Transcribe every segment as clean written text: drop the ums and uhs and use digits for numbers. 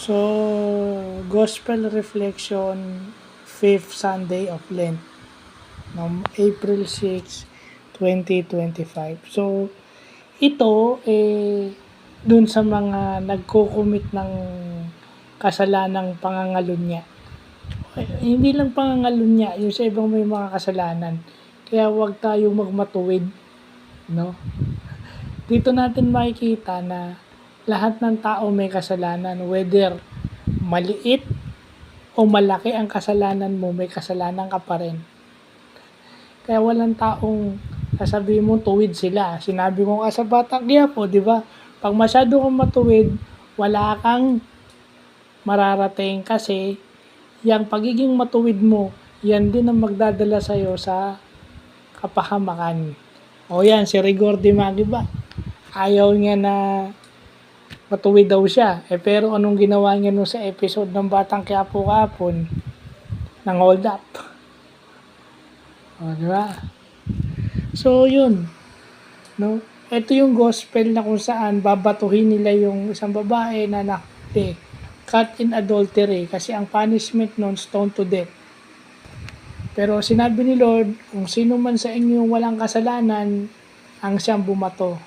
So, Gospel Reflection, 5th Sunday of Lent, ng April 6, 2025. So, ito, dun sa mga nagko-commit ng kasalanang pangangalunya. Hindi lang pangangalunya, yung sa ibang may mga kasalanan. Kaya huwag tayo magmatuwid, no? Dito natin makikita na lahat ng tao may kasalanan, whether maliit o malaki ang kasalanan mo, may kasalanan ka pa rin. Kaya walang taong sasabihin mo tuwid sila. Sinabi ko nga sa Batang Quiapo, di ba? Pag masyado kang matuwid, wala kang mararating kasi yung pagiging matuwid mo, yan din ang magdadala sa'yo sa kapahamakan. O yan, si Rigor de Magiba. Ayaw niya na matuwid daw siya. Pero anong ginawa niya no sa episode ng Batang Quiapo kahapon? Nang hold up. O, di ba? So, yun. No? Ito yung gospel na kung saan babatuhin nila yung isang babae na nakti, caught in adultery kasi ang punishment nun, stone to death. Pero sinabi ni Lord, kung sino man sa inyo walang kasalanan, ang siyang bumato.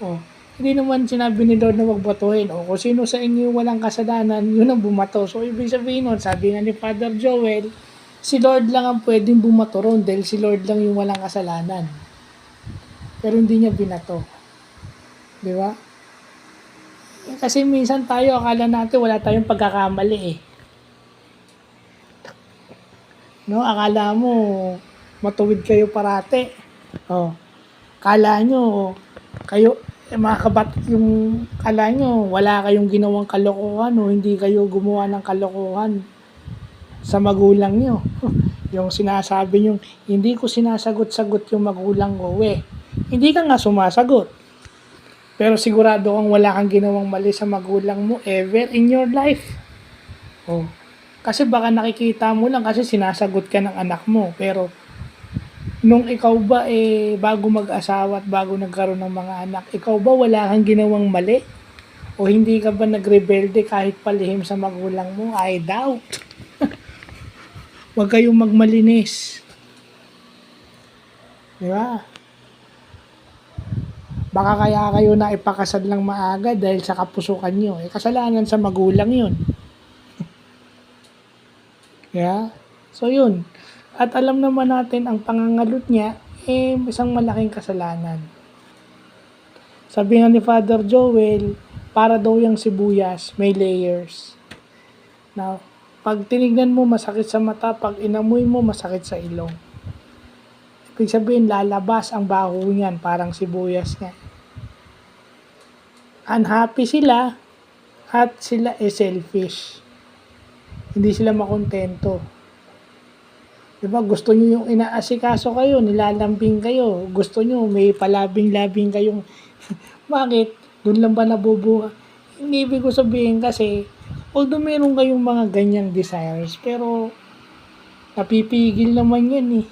O, hindi naman sinabi ni Lord na wag batuhin. O, kung sino sa inyo walang kasalanan, yun ang bumato. So, ibig sabihin nun, sabi nga ni Father Joel, si Lord lang ang pwedeng bumato ron dahil si Lord lang yung walang kasalanan. Pero hindi niya binato. Di ba? Kasi minsan tayo, akala natin wala tayong pagkakamali eh. No, akala mo matuwid kayo parate. Oh. Akala nyo kayo yung akala nyo wala kayong ginawang kalokohan o hindi kayo gumawa ng kalokohan sa magulang nyo. Yung sinasabi nyo, hindi ko sinasagot-sagot yung magulang ko. Hindi ka nga sumasagot. Pero sigurado kang wala kang ginawang mali sa magulang mo ever in your life. Oh. Kasi baka nakikita mo lang kasi sinasagot ka ng anak mo. Pero nung ikaw ba bago mag-asawa at bago nagkaroon ng mga anak, ikaw ba wala kang ginawang mali? O hindi ka ba nagrebelde kahit palihim sa magulang mo? I doubt. Huwag kayong magmalinis. Di ba? Baka kaya kayo na ipakasal ng maaga dahil sa kapusukan nyo. Kasalanan sa magulang yun. Yeah? So yun. At alam naman natin ang pangangalot niya, isang malaking kasalanan. Sabi nga ni Father Joel, para daw yung sibuyas, may layers. Now, pag tinignan mo, masakit sa mata. Pag inamoy mo, masakit sa ilong. Ibig sabihin, lalabas ang baho niyan, parang sibuyas niya. Unhappy sila at sila selfish. Hindi sila makontento. Diba? Gusto nyo yung inaasikaso kayo, nilalambing kayo. Gusto nyo may palabing-labing kayong bakit? Doon lang ba nabubuha? Hindi ibig ko sabihin kasi although meron kayong mga ganyang desires, pero napipigil naman yan eh.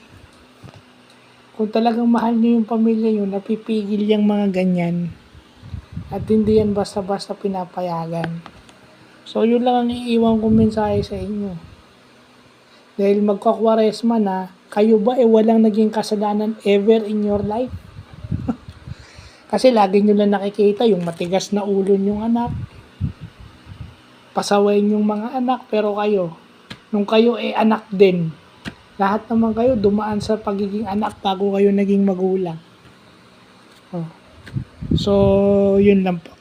Kung talagang mahal nyo yung pamilya nyo, napipigil yung mga ganyan. At hindi yan basta-basta pinapayagan. So, yun lang ang iiwan kong mensahe sa inyo. Dahil magkakwaresma na, kayo ba walang naging kasalanan ever in your life? Kasi lagi nyo lang nakikita yung matigas na ulo yung anak. Pasawayin yung mga anak, pero kayo, nung kayo anak din, lahat naman kayo dumaan sa pagiging anak bago kayo naging magulang. Oh. So, yun lang po.